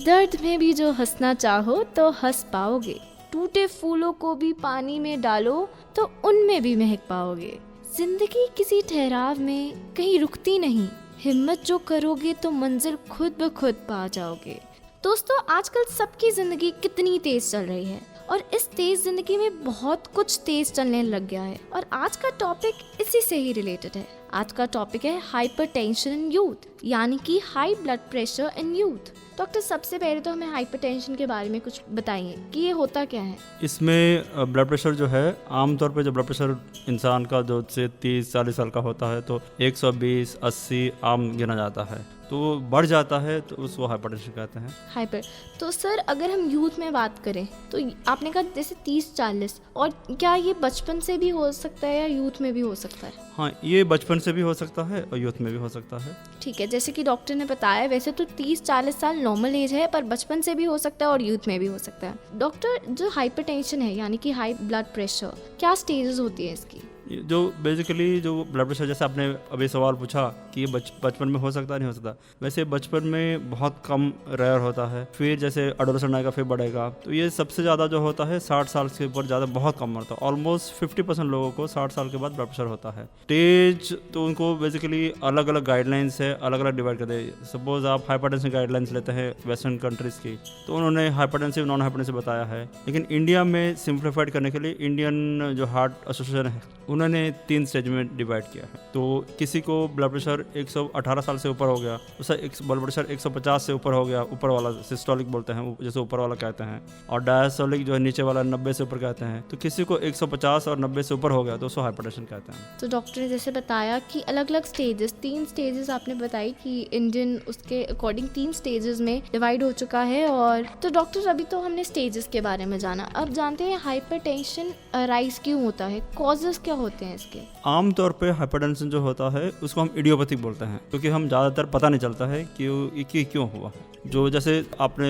दर्द में भी जो हंसना चाहो तो हंस पाओगे, टूटे फूलों को भी पानी में डालो तो उनमें भी महक पाओगे। जिंदगी किसी ठहराव में कहीं रुकती नहीं, हिम्मत जो करोगे तो मंजिल खुद ब खुद पा जाओगे। दोस्तों, आजकल सबकी जिंदगी कितनी तेज चल रही है और इस तेज जिंदगी में बहुत कुछ तेज चलने लग गया है और आज का टॉपिक इसी से ही रिलेटेड है। आज का टॉपिक है हाइपरटेंशन इन यूथ, यानी कि high blood pressure in youth. Doctor, सबसे पहले तो हमें हाइपरटेंशन के बारे में कुछ बताइए कि ये होता क्या है। इसमें ब्लड प्रेशर जो है, आमतौर पे जो ब्लड प्रेशर इंसान का जो से 30-40 साल का होता है तो 120-80 आम गिना जाता है, तो बढ़ जाता है तो उसको हाइपरटेंशन कहते हैं। तो सर, अगर हम यूथ में बात करें तो आपने कहा जैसे 30-40, और क्या ये बचपन से भी हो सकता है या यूथ में भी हो सकता है? हाँ, ये बचपन से भी हो सकता है और यूथ में भी हो सकता है। ठीक है, जैसे कि डॉक्टर ने बताया, वैसे तो 30-40 साल नॉर्मल एज है, पर बचपन से भी हो सकता है और यूथ में भी हो सकता है। डॉक्टर, जो हाइपरटेंशन है यानी कि हाई ब्लड प्रेशर, क्या स्टेजेस होती है इसकी? जो बेसिकली जो ब्लड प्रेशर, जैसे आपने अभी सवाल पूछा कि ये बचपन में हो सकता है नहीं हो सकता, वैसे बचपन में बहुत कम रेयर होता है, फिर जैसे एडोलेसेंट आएगा फिर बढ़ेगा। तो ये सबसे ज़्यादा जो होता है 60 साल के ऊपर ज़्यादा बहुत कम होता है। ऑलमोस्ट 50% लोगों को 60 साल के बाद ब्लड प्रेशर होता है। स्टेज तो उनको बेसिकली अलग अलग गाइडलाइंस है, अलग अलग डिवाइड करते हैं। सपोज आप हाइपरटेंशन गाइडलाइंस लेते हैं वेस्टर्न कंट्रीज़ की, तो उन्होंने हाइपरटेंसिव नॉन हाइपरटेंसिव बताया है, लेकिन इंडिया में सिंप्लीफाइड करने के लिए इंडियन जो हार्ट एसोसिएशन है उन्होंने 3 स्टेज में डिवाइड किया है। तो किसी को ब्लड प्रेशर 118 साल से ऊपर हो गया, उसका ब्लड प्रेशर 150 से ऊपर हो गया, ऊपर वाला सिस्टोलिक बोलते हैं, जैसे ऊपर वाला कहते हैं, और डायस्टोलिक जो है नीचे वाला 90 से ऊपर कहते हैं। तो किसी को 150 और 90 से ऊपर हो गया तो उसको हाइपरटेंशन कहते हैं। तो डॉक्टर ने जैसे बताया कि अलग अलग स्टेजेस, 3 स्टेजेस आपने बताई कि इंडियन उसके अकॉर्डिंग 3 स्टेजेस में डिवाइड हो चुका है। और तो डॉक्टर, अभी तो हमने स्टेजेस के बारे में जाना, अब जानते हैं हाइपरटेंशन राइज क्यों होता है, कॉजेस क्या होते हैं इसके? आमतौर पे हाइपरटेंशन जो होता है उसको हम इडियोपैथिक बोलते हैं, क्योंकि हम ज़्यादातर पता नहीं चलता है कि ये क्यों हुआ। जो जैसे आपने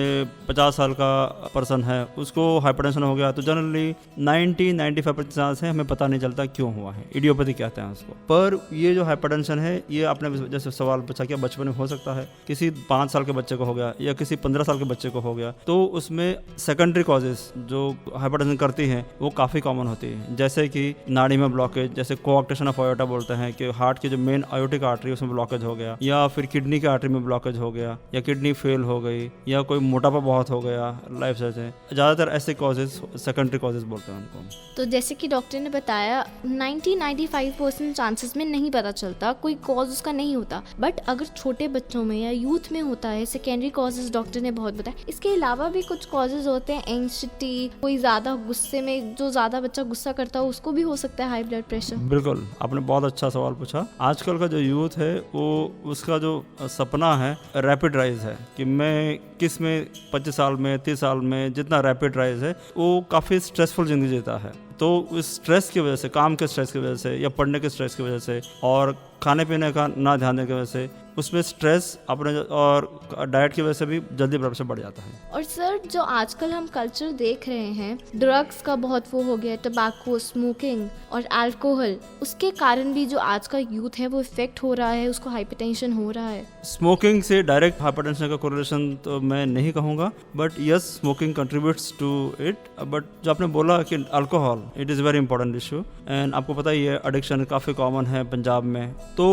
50 साल का पर्सन है उसको हाइपरटेंशन हो गया तो जनरली 90-95% चांस है हमें पता नहीं चलता क्यों हुआ है, इडियोपैथिक कहते हैं उसको। पर ये जो हाइपरटेंशन है, ये आपने जैसे सवाल पूछा कि बचपन में हो सकता है, किसी 5 साल के बच्चे को हो गया या किसी 15 साल के बच्चे को हो गया, तो उसमें सेकेंडरी कॉजेज जो हाइपरटेंशन करती हैं वो काफ़ी कॉमन होती है, जैसे कि नाड़ी में ब्लॉकेज, जैसे कोआक्टेशन ऑफ आयोटा बोलते हैं कि हार्ट की जो मेन आयोटिक आर्टरी उसमें ब्लॉकेज हो गया, या फिर किडनी की आर्टरी में ब्लॉकेज हो गया, या किडनी फेल हो गई, या कोई मोटापा बहुत हो गया, लाइफ से ज़्यादातर ऐसे कॉजेज सेकेंडरी कॉजेज बोलते हैं उनको। तो जैसे कि डॉक्टर ने बताया 90-95% चांसेस में नहीं पता चलता, कोई कॉज उसका नहीं होता, बट अगर छोटे बच्चों में या यूथ में होता है, सेकेंडरी कॉजेज डॉक्टर ने बहुत बताया। इसके अलावा भी कुछ कॉजेज होते हैं, एंग्जाइटी, कोई ज़्यादा गुस्से में, जो ज़्यादा बच्चा गुस्सा करता है उसको भी हो सकता है हाई ब्लड प्रेशर। बिल्कुल, आपने बहुत अच्छा सवाल पूछा। आजकल का जो यूथ है वो उसका जो सपना है रैपिड राइज है कि मैं किस में 25 साल में 30 साल में जितना रैपिड राइज है, वो काफ़ी स्ट्रेसफुल ज़िंदगी जीता है। तो उस स्ट्रेस की वजह से, काम के स्ट्रेस की वजह से या पढ़ने के स्ट्रेस की वजह से और खाने पीने का ना ध्यान देने की वजह से, उसमें स्ट्रेस अपने और डाइट की वजह से भी जल्दी ब्लड प्रेशर बढ़ जाता है। और सर, जो आजकल हम कल्चर देख रहे हैं, ड्रग्स का बहुत वो हो गया, टबैको, स्मोकिंग और अल्कोहल, उसके कारण भी जो आज का यूथ है वो इफेक्ट हो रहा है, उसको हाइपरटेंशन हो रहा है। स्मोकिंग से डायरेक्ट हाइपरटेंशन का कोरिलेशन तो मैं नहीं कहूँगा, but yes, smoking contributes to it. But जो आपने बोला कि alcohol, it is very important issue, and आपको पता ही है एडिक्शन काफ़ी कॉमन है पंजाब में। तो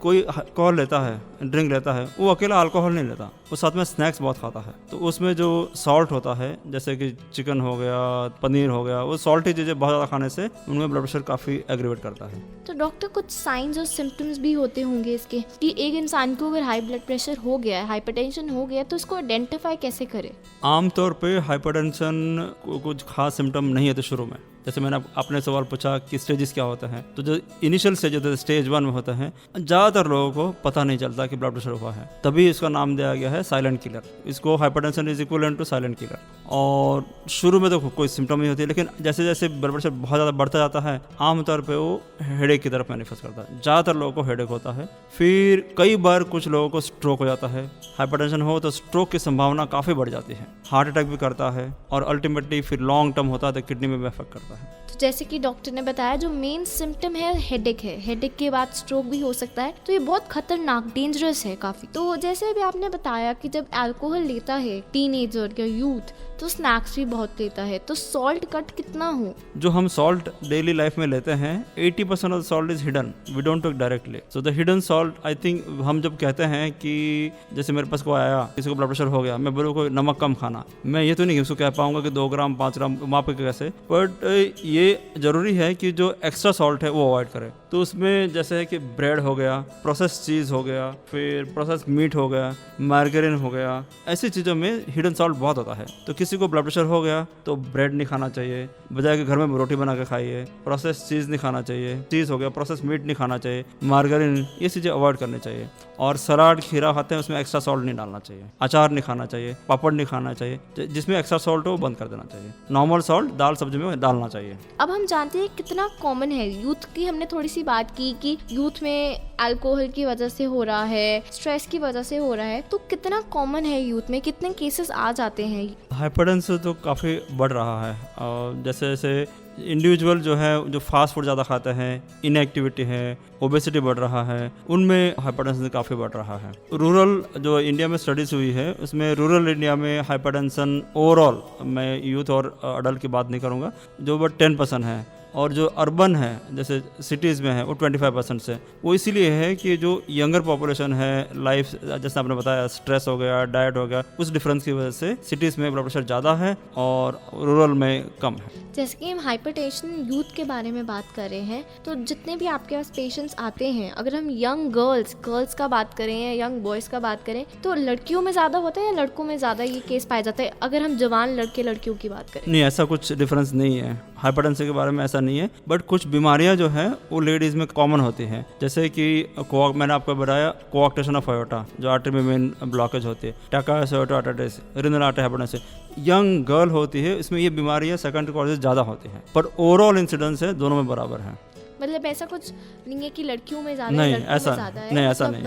कोई अल्कोहल लेता है, ड्रिंक लेता है, वो अकेला अल्कोहल नहीं लेता, वो साथ में स्नैक्स बहुत खाता है। तो उसमें जो सॉल्ट होता है, जैसे कि चिकन हो गया, पनीर हो गया, वो सॉल्टी चीज़ें बहुत ज़्यादा खाने से उनमें ब्लड प्रेशर काफ़ी एग्रीवेट करता है। तो डॉक्टर, कुछ साइंस और सिम्टम्स भी होते होंगे इसके कि एक इंसान को अगर हाई ब्लड प्रेशर हो गया है, हाइपरटेंशन हो गया, तो इसको आइडेंटिफाई कैसे करें? आमतौर पे हाइपरटेंशन को कुछ खास सिम्टम नहीं है तो शुरू में, जैसे मैंने आपने सवाल पूछा कि स्टेजेस क्या होते हैं, तो जो इनिशियल स्टेज होता है स्टेज 1 में होता है, ज़्यादातर लोगों को पता नहीं चलता कि ब्लड प्रेशर हुआ है, तभी इसका नाम दिया गया है साइलेंट किलर। इसको hypertension is equivalent to silent killer. और शुरू में तो कोई सिम्टम नहीं होती, लेकिन जैसे जैसे ब्लड प्रेशर बहुत ज़्यादा बढ़ता जाता है, आमतौर पर वो हेडेक की तरफ मैनिफेस्ट करता है। ज़्यादातर लोगों को हेडेक होता है, फिर कई बार कुछ लोगों को स्ट्रोक हो जाता है। हाइपरटेंशन हो तो स्ट्रोक की संभावना काफ़ी बढ़ जाती है, हार्ट अटैक भी करता है, और अल्टीमेटली फिर लॉन्ग टर्म होता है तो किडनी में भी अफेक्ट करता है। सकता है। तो जैसे कि डॉक्टर ने बताया जो मेन सिम्टम है हेडेक है, हेडेक के बाद स्ट्रोक भी हो सकता है, तो ये बहुत खतरनाक डेंजरस है काफी। तो जैसे अभी आपने बताया कि जब अल्कोहल लेता है टीनेजर या यूथ तो स्नैक्स भी बहुत लेता है, तो सॉल्ट कट कितना हो? जो हम सॉल्ट डेली लाइफ में लेते हैं 80% of salt is hidden, we don't take directly. So the hidden salt I think, हम जब कहते हैं कि जैसे मेरे पास को आया किसी को ब्लड प्रेशर हो गया, मैं बोलूँ को नमक कम खाना, मैं ये तो नहीं उसको कह पाऊंगा कि 2 ग्राम 5 ग्राम माप के कैसे, बट ये जरूरी है कि जो एक्स्ट्रा सॉल्ट है वो अवॉइड करें। तो उसमें जैसे है कि ब्रेड हो गया, प्रोसेस चीज़ हो गया, फिर प्रोसेस मीट हो गया, मार्गरीन हो गया, ऐसी चीज़ों में हिडन सॉल्ट बहुत होता है। तो किसी को ब्लड प्रेशर हो गया तो ब्रेड नहीं खाना चाहिए, बजाय कि घर में रोटी बना के खाइए। प्रोसेस चीज़ नहीं खाना चाहिए, चीज़ हो गया, प्रोसेस मीट नहीं खाना चाहिए, मार्गरीन, ये चीज़ें अवॉइड करनी चाहिए। और सलाद खीरा खाते हैं उसमें एक्स्ट्रा सॉल्ट नहीं डालना चाहिए, अचार नहीं खाना चाहिए, पापड़ नहीं खाना चाहिए, जिसमें एक्स्ट्रा सॉल्ट हो वो बंद कर देना चाहिए। नॉर्मल सॉल्ट दाल सब्जी में डालना चाहिए। अब हम जानते हैं कितना कॉमन है यूथ की, हमने थोड़ी सी बात की कि यूथ में अल्कोहल की वजह से हो रहा है, स्ट्रेस की वजह से हो रहा है, तो कितना कॉमन है यूथ में, कितने केसेस आ जाते हैं? हाइपरटेंशन तो काफ़ी बढ़ रहा है, और जैसे जैसे इंडिविजुअल जो है जो फास्ट फूड ज़्यादा खाते हैं, इनएक्टिविटी है, ओबेसिटी बढ़ रहा है, उनमें हाइपरटेंशन काफ़ी बढ़ रहा है। रूरल जो इंडिया में स्टडीज़ हुई है उसमें रूरल इंडिया में हाइपरटेंशन ओवरऑल, मैं यूथ और अडल्ट की बात नहीं करूँगा, जो बट 10% है, और जो अर्बन है जैसे सिटीज़ में है वो 25% से। वो इसीलिए है कि जो यंगर पॉपुलेशन है, लाइफ जैसे आपने बताया स्ट्रेस हो गया, डाइट हो गया, उस डिफरेंस की वजह से सिटीज़ में ब्लड प्रेशर ज़्यादा है और रूरल में कम है। जैसे कि हम हाइपरटेंशन यूथ के बारे में बात कर रहे हैं, तो जितने भी आपके पास पेशेंट्स आते हैं, अगर हम यंग गर्ल्स का बात करें या यंग बॉयज़ का बात करें, तो लड़कियों में ज़्यादा होता है या लड़कों में ज़्यादा ये केस पाया जाता है, अगर हम जवान लड़के लड़कियों की बात करें? नहीं, ऐसा कुछ डिफरेंस नहीं है हाइपरटेंशन के बारे में, ऐसा नहीं है, बट कुछ बीमारियां जो है वो लेडीज़ में कॉमन होती हैं, जैसे कि मैंने आपको बताया कोआक्टेशन ऑफ आयोटा, जो आर्टरी में मेन ब्लॉकेज होती है, टाकासाइटोटाइटिस, renal artery hypertension, young girl होती है, इसमें ये बीमारियां सेकेंडरी कॉजेज ज़्यादा होती हैं, पर ओवरऑल इंसिडेंस है दोनों में बराबर है। मतलब ऐसा कुछ नहीं है कि लड़कियों में ज़्यादा नहीं, है, लड़कों ऐसा में ज़्यादा है, नहीं, ऐसा सब नहीं,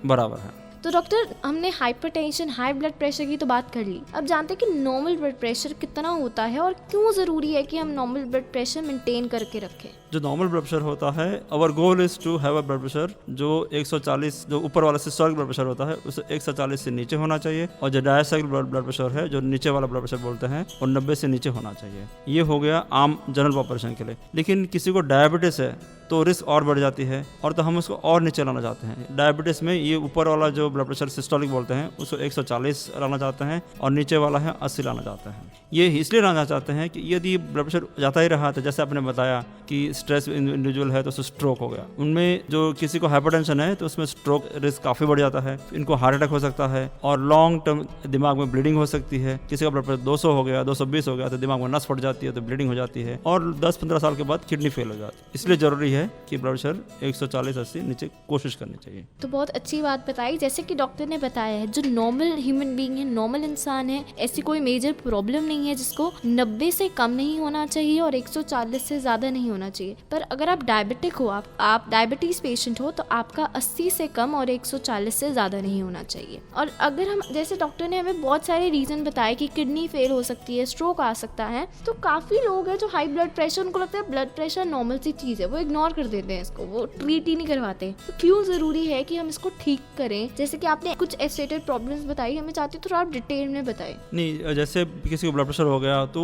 बराबर है। तो डॉक्टर, हमने हाइपरटेंशन, हाई ब्लड प्रेशर की तो बात कर ली, अब जानते हैं कि नॉर्मल ब्लड प्रेशर कितना होता है और क्यों ज़रूरी है कि हम नॉर्मल ब्लड प्रेशर मेंटेन करके रखें? जो नॉर्मल ब्लड प्रेशर होता है, our goal is to have a blood pressure जो 140, जो ऊपर वाला सिस्टोलिक ब्लड प्रेशर होता है उसे 140 से नीचे होना चाहिए, और जो डायस्टोलिक ब्लड प्रेशर है, जो नीचे वाला ब्लड प्रेशर बोलते हैं, और 90 से नीचे होना चाहिए। ये हो गया आम जनरल पॉपुलेशन के लिए। लेकिन किसी को डायबिटीज़ है तो रिस्क और बढ़ जाती है, और तो हम उसको और नीचे लाना चाहते हैं। डायबिटीज़ में ये ऊपर वाला जो ब्लड प्रेशर सिस्टोलिक बोलते हैं उसको 140 लाना चाहते हैं, और नीचे वाला है 80 लाना चाहते हैं। ये इसलिए लाना चाहते हैं कि यदि ब्लड प्रेशर जाता ही रहा, तो जैसे आपने बताया कि स्ट्रेस इंडिविजुअल है तो उसको स्ट्रोक हो गया, उनमें जो किसी को हाइपरटेंशन है तो उसमें स्ट्रोक रिस्क काफ़ी बढ़ जाता है, इनको हार्ट अटैक हो सकता है, और लॉन्ग टर्म दिमाग में ब्लीडिंग हो सकती है। किसी का ब्लड प्रेशर 200 हो गया, 220 हो गया तो दिमाग में नस फट जाती है, तो ब्लीडिंग हो जाती है, और 10-15 साल के बाद किडनी फेल हो जाती है। इसलिए ज़रूरी है कि ब्लड प्रेशर 140-80 नीचे कोशिश करनी चाहिए। तो बहुत अच्छी बात बताई, जैसे कि डॉक्टर ने बताया है जो नॉर्मल ह्यूमन बीइंग है, नॉर्मल इंसान है, ऐसी कोई मेजर प्रॉब्लम नहीं है जिसको 90 से कम नहीं होना चाहिए और 140 से ज़्यादा नहीं होना चाहिए। पर अगर आप डायबिटिक हो, आप डायबिटीज़ पेशेंट हो, तो आपका 80 से कम और 140 से ज़्यादा नहीं होना चाहिए। और अगर हम, जैसे डॉक्टर ने हमें बहुत सारे रीज़न बताए कि किडनी फेल हो सकती है, स्ट्रोक आ सकता है, तो काफ़ी लोग हैं जो हाई ब्लड प्रेशर, उनको लगता है ब्लड प्रेशर नॉर्मल सी चीज़ है, वो इग्नोर कर देते हैं इसको, वो ट्रीट ही नहीं करवाते। तो क्यों ज़रूरी है कि हम इसको ठीक करें? जैसे कि आपने कुछ एस्टेटेड प्रॉब्लम्स बताई, हमें चाहती तो आप डिटेल में बताएं। नहीं, जैसे किसी को ब्लड प्रेशर हो गया तो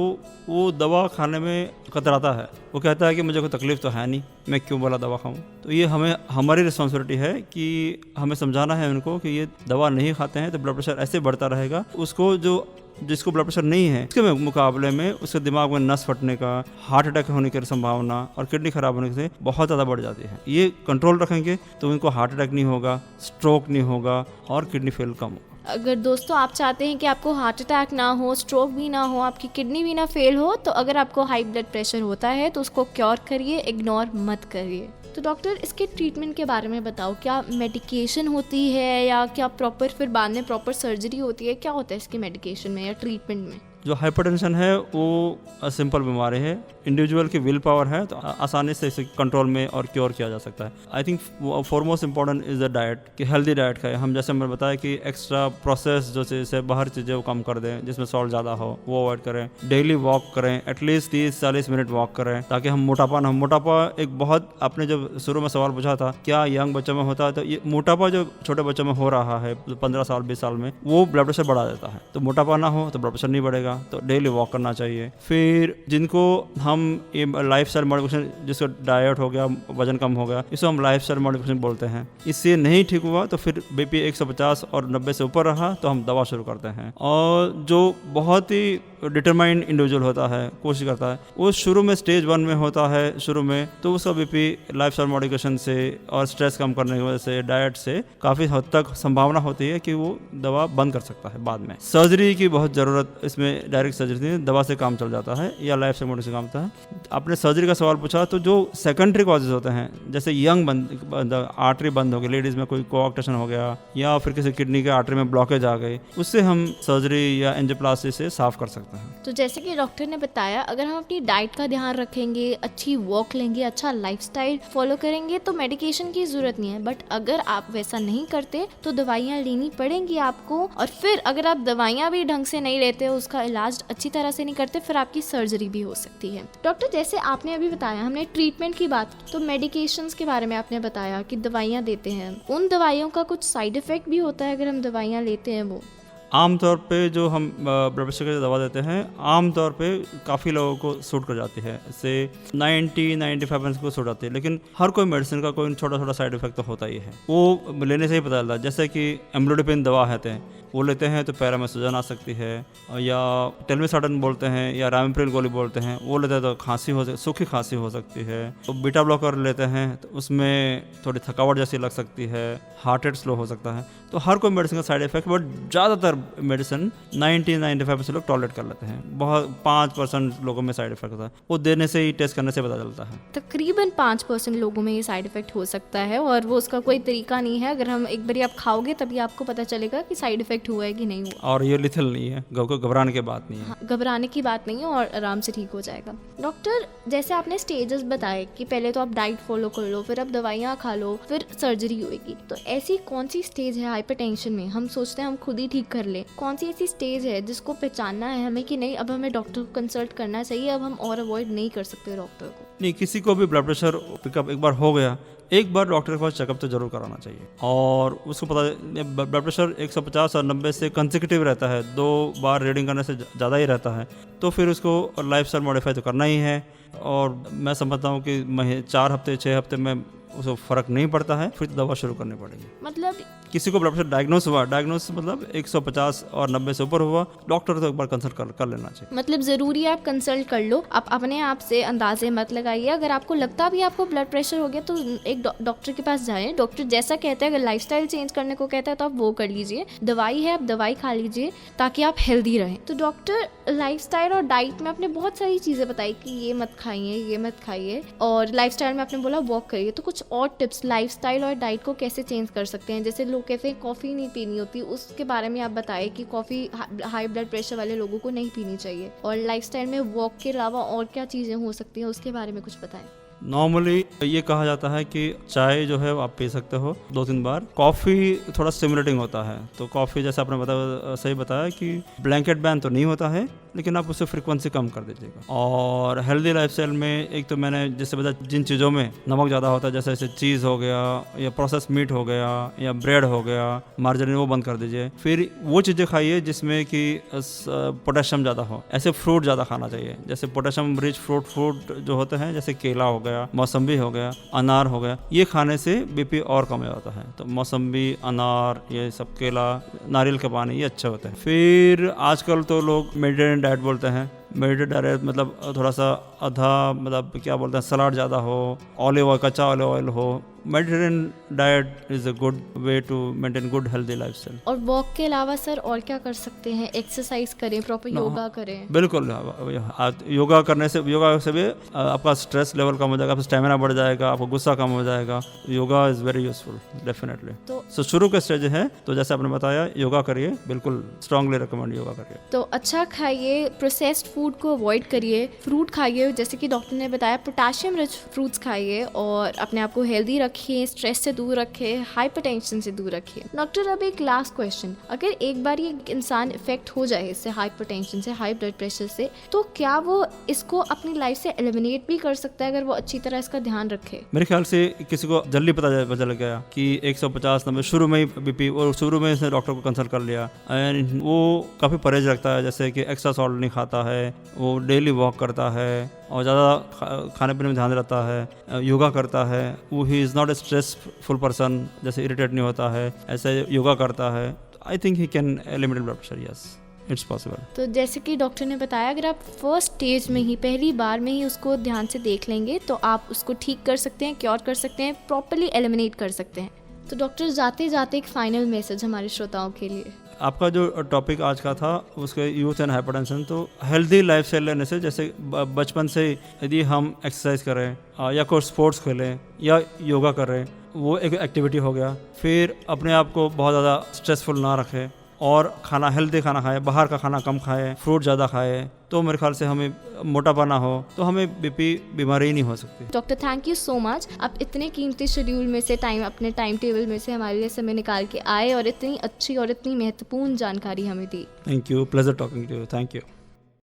वो दवा खाने में कतराता है, वो कहता है कि मुझे कोई तकलीफ तो है नहीं, मैं क्यों बोला दवा खाऊं। तो ये हमारी रिस्पॉन्सिबिलिटी है कि हमें समझाना है उनको कि ये दवा नहीं खाते हैं तो ब्लड प्रेशर ऐसे बढ़ता रहेगा। उसको जिसको ब्लड प्रेशर नहीं है उसके मुकाबले में उसके दिमाग में नस फटने का, हार्ट अटैक होने की संभावना और किडनी खराब होने से बहुत ज़्यादा बढ़ जाती है। ये कंट्रोल रखेंगे तो उनको हार्ट अटैक नहीं होगा, स्ट्रोक नहीं होगा और किडनी फेल कम होगा। अगर दोस्तों आप चाहते हैं कि आपको हार्ट अटैक ना हो, स्ट्रोक भी ना हो, आपकी किडनी भी ना फेल हो, तो अगर आपको हाई ब्लड प्रेशर होता है तो उसको क्योर करिए, इग्नोर मत करिए। तो डॉक्टर, इसके ट्रीटमेंट के बारे में बताओ, क्या मेडिकेशन होती है या क्या प्रॉपर फिर बाद में प्रॉपर सर्जरी होती है, क्या होता है इसके मेडिकेशन में या ट्रीटमेंट में? जो हाइपरटेंशन है वो सिंपल बीमारी है, इंडिविजुअल की विल पावर है, तो आसानी से इसे कंट्रोल में और क्योर किया जा सकता है। I think foremost important is the diet, कि हेल्दी डाइट खाए। हम जैसे मैंने बताया कि एक्स्ट्रा प्रोसेस जो जैसे बाहर चीज़ें वो कम कर दें, जिसमें सॉल्ट ज़्यादा हो वो अवॉइड करें। डेली वॉक करें, एटलीस्ट 30-40 मिनट वॉक करें, ताकि हम मोटापा ना हो। मोटापा एक बहुत, आपने जब शुरू में सवाल पूछा था क्या यंग बच्चों में होता है, तो ये मोटापा जो छोटे बच्चों में हो रहा है 15 साल 20 साल में, वो ब्लड प्रेशर बढ़ा देता है। तो मोटापा ना हो तो ब्लड प्रेशर नहीं बढ़ेगा, तो डेली वॉक करना चाहिए। फिर जिनको हम लाइफस्टाइल मॉडिफिकेशन, जिसको डाइट हो गया, वजन कम हो गया, इसको हम लाइफस्टाइल मॉडिफिकेशन बोलते हैं। इससे नहीं ठीक हुआ तो फिर बीपी 150 और 90 से ऊपर रहा तो हम दवा शुरू करते हैं। और जो बहुत ही डिटरमाइंड इंडिविजुअल होता है, कोशिश करता है, वो शुरू में स्टेज 1 में होता है शुरू में, तो उसका बीपी लाइफस्टाइल मॉडिफिकेशन से और स्ट्रेस कम करने की वजह से, डाइट से काफ़ी हद तक संभावना होती है कि वो दवा बंद कर सकता है बाद में। सर्जरी की बहुत ज़रूरत, इसमें डायरेक्ट सर्जरी नहीं, दवा से काम चल जाता है या लाइफस्टाइल मॉडिफिकेशन से काम होता है। आपने सर्जरी का सवाल पूछा, तो जो सेकेंडरी कॉजेज होते हैं, जैसे यंग आर्टरी बंद हो गई, लेडीज़ में कोई कोऑक्टेशन हो गया या फिर किसी किडनी के आर्टरी में ब्लॉकेज आ गई, उससे हम सर्जरी या एंजियोप्लास्टी से साफ कर सकते हैं। तो जैसे कि डॉक्टर ने बताया, अगर हम अपनी डाइट का ध्यान रखेंगे, अच्छी वॉक लेंगे, अच्छा लाइफस्टाइल फॉलो करेंगे, तो मेडिकेशन की ज़रूरत नहीं है। बट अगर आप वैसा नहीं करते तो दवाइयाँ लेनी पड़ेंगी आपको, और फिर अगर आप दवाइयाँ भी ढंग से नहीं लेते, उसका इलाज अच्छी तरह से नहीं करते, फिर आपकी सर्जरी भी हो सकती है। डॉक्टर, जैसे आपने अभी बताया, हमने ट्रीटमेंट की बात की, तो मेडिकेशंस के बारे में आपने बताया कि दवाइयाँ देते हैं, उन दवाइयों का कुछ साइड इफेक्ट भी होता है अगर हम दवाइयाँ लेते हैं? वो आमतौर पे जो हम ब्लड प्रेशर की दवा देते हैं, आमतौर पे काफ़ी लोगों को सूट कर जाती है, इससे 90-95% को सूट आती है। लेकिन हर कोई मेडिसिन का कोई छोटा छोटा साइड इफेक्ट तो होता ही है, वो लेने से ही पता चलता है। जैसे कि एम्लोडिपिन दवा है, वो लेते हैं तो पैरों में सूजन आ सकती है, या टेलमिसार्टन बोलते हैं या रामिप्रिल गोली बोलते हैं, वो लेते हैं तो खांसी हो, सूखी खांसी हो सकती है। तो बीटा ब्लॉकर लेते हैं तो उसमें थोड़ी थकावट जैसी लग सकती है, हार्ट रेट स्लो हो सकता है। तो हर कोई मेडिसिन का साइड इफेक्ट, बट ज़्यादातर मेडिसिन 90-95% लोग टॉलरेट कर लेते हैं। बहुत 5% लोगों में साइड इफेक्ट होता है, वो देने से ही, टेस्ट करने से पता चलता है। तकरीबन 5% लोगों में ये साइड इफेक्ट हो सकता है, और वो उसका कोई तरीका नहीं है। अगर हम एक बार आप खाओगे तभी आपको पता चलेगा कि साइड इफेक्ट हुआ है कि नहीं हुआ। और ये लिथल नहीं है, घबराने की बात नहीं है। हाँ, घबराने की बात नहीं है और आराम से ठीक हो जाएगा। डॉक्टर, जैसे आपने स्टेजेस बताए कि पहले तो आप डाइट फॉलो कर लो, फिर आप दवाइयाँ खा लो, फिर सर्जरी होएगी, तो ऐसी कौन सी स्टेज है हाइपरटेंशन में, हम सोचते हैं हम खुद ही ठीक कर लें, कौन सी ऐसी स्टेज है जिसको पहचानना है हमें कि नहीं, अब हमें डॉक्टर को कंसल्ट करना चाहिए, अब हम और अवॉइड नहीं कर सकते डॉक्टर को? नहीं, किसी को भी ब्लड प्रेशर पिकअप एक बार हो गया, एक बार डॉक्टर के पास चेकअप तो जरूर कराना चाहिए। और उसको पता, ब्लड प्रेशर 150 और 90 से कंसेक्यूटिव रहता है, 2 बार रीडिंग करने से ज़्यादा ही रहता है, तो फिर उसको लाइफस्टाइल मॉडिफाई तो करना ही है। और मैं समझता हूँ कि 4 हफ्ते 6 हफ्ते में उसको फ़र्क नहीं पड़ता है, फिर दवा शुरू करनी पड़ेगी। मतलब किसी को ब्लड प्रेशर डायग्नोस हुआ, मतलब 150 और 90 से ऊपर हुआ, डॉक्टर तो एक बार कंसल्ट कर लेना चाहिए। मतलब ज़रूरी है आप कंसल्ट कर लो, आप अपने आप से अंदाजे मत लगाइए। अगर आपको लगता भी आपको ब्लड प्रेशर हो गया तो एक डॉक्टर के पास जाएं, डॉक्टर जैसा कहते हैं, अगर लाइफस्टाइल चेंज करने को कहता है तो आप वो कर लीजिए, दवाई है आप दवाई खा लीजिए ताकि आप हेल्दी रहें। तो डॉक्टर, लाइफस्टाइल और डाइट में आपने बहुत सारी चीज़ें बताई कि ये मत खाइए, ये मत खाइए, और लाइफस्टाइल में आपने बोला वॉक करिए, तो कुछ और टिप्स लाइफस्टाइल और डाइट को कैसे चेंज कर सकते हैं? जैसे लोग कहते हैं कॉफ़ी नहीं पीनी होती, उसके बारे में आप बताएं कि कॉफ़ी हाई ब्लड प्रेशर वाले लोगों को नहीं पीनी चाहिए, और लाइफस्टाइल में वॉक के अलावा और क्या चीज़ें हो सकती हैं उसके बारे में कुछ बताएं। नॉर्मली ये कहा जाता है कि चाय जो है आप पी सकते हो 2-3 बार। कॉफ़ी थोड़ा स्टिमुलेटिंग होता है, तो कॉफ़ी जैसे आपने सही बताया कि ब्लैंकेट बैन तो नहीं होता है, लेकिन आप उससे फ्रीक्वेंसी कम कर दीजिएगा। और हेल्दी लाइफस्टाइल में एक तो मैंने जैसे बताया, जिन चीज़ों में नमक ज़्यादा होता है, जैसे चीज़ हो गया या प्रोसेस मीट हो गया या ब्रेड हो गया, मार्जरीन, वो बंद कर दीजिए। फिर वो चीज़ें खाइए जिसमें कि पोटेशियम ज़्यादा हो। ऐसे फ्रूट ज़्यादा खाना चाहिए, जैसे पोटेशियम रिच फ्रूट जो होते हैं, जैसे केला हो गया, मौसम्बी हो गया, अनार हो गया, ये खाने से बीपी और कम हो जाता है। तो मौसम्बी, अनार, ये सब, केला, नारियल का पानी, ये अच्छे होते हैं। फिर आजकल तो लोग मेडिटेरियन डाइट बोलते हैं। मेडिटेरियन डाइट मतलब थोड़ा सा आधा, मतलब क्या बोलते हैं, सलाद ज़्यादा हो, ऑलिव ऑयल, कच्चा ऑलिव ऑयल हो, Mediterranean diet is a good way to maintain good healthy lifestyle. और वॉक के अलावा सर और क्या कर सकते हैं? एक्सरसाइज करें, प्रॉपर योगा करें? बिल्कुल, योगा करने से भी आपका स्ट्रेस लेवल कम हो जाएगा, आपका स्टेमिना बढ़ जाएगा, आपका गुस्सा कम हो जाएगा। Yoga is very useful definitely. तो शुरू के स्टेज है, तो जैसे आपने बताया योगा करिए, बिल्कुल स्ट्रांगली रिकमेंड योगा करिए। तो अच्छा खाइए, प्रोसेस्ड फूड को अवॉइड करिए, फ्रूट खाइए जैसे कि डॉक्टर ने बताया, पोटेशियम रिच फ्रूट्स खाइए और अपने आप को हेल्दी रखिए, स्ट्रेस से दूर रखिए, हाइपरटेंशन से दूर रखिए। डॉक्टर अब एक लास्ट क्वेश्चन, अगर एक बार ये इंसान इफेक्ट हो जाए इससे, हाइपरटेंशन से, हाई ब्लड प्रेशर से, तो क्या वो इसको अपनी लाइफ से एलिमिनेट भी कर सकता है अगर वो अच्छी तरह इसका ध्यान रखे? मेरे ख्याल से किसी को जल्दी पता चल गया कि 150 नंबर शुरू में ही बीपी, और शुरू में इसने डॉक्टर को कंसल्ट कर लिया, एंड वो काफ़ी परहेज रखता है, जैसे कि एक्स्ट्रा सॉल्ट नहीं खाता है, वो डेली वॉक करता है और ज़्यादा खाने पीने में ध्यान रहता है, योगा करता है, वो he is not a stressful person, जैसे इरिटेट नहीं होता है, ऐसे योगा करता है, I think he can eliminate blood pressure. Yes, it's possible. तो जैसे कि डॉक्टर ने बताया, अगर आप फर्स्ट स्टेज में ही, पहली बार में ही उसको ध्यान से देख लेंगे तो आप उसको ठीक कर सकते हैं, क्योर कर सकते हैं, प्रॉपर्ली एलिमिनेट कर सकते हैं। तो डॉक्टर जाते जाते एक फाइनल मैसेज हमारे श्रोताओं के लिए। आपका जो टॉपिक आज का था उसके यूथ एंड हाइपरटेंशन, तो हेल्दी लाइफस्टाइल लेने से, जैसे बचपन से यदि हम एक्सरसाइज करें या कोई स्पोर्ट्स खेलें या योगा करें, वो एक एक्टिविटी हो गया। फिर अपने आप को बहुत ज़्यादा स्ट्रेसफुल ना रखें और खाना हेल्दी खाना खाएं, बाहर का खाना कम खाएं, फ्रूट ज़्यादा खाएं, तो मेरे ख्याल से हमें मोटापा ना हो, तो हमें बीमारी ही नहीं हो सकती। Doctor thank you so much, आप इतने कीमती शेड्यूल में से अपने टाइम टेबल में से हमारे लिए समय निकाल के आए और इतनी अच्छी और इतनी महत्वपूर्ण जानकारी हमें दी। Thank you, pleasure talking to you, thank you.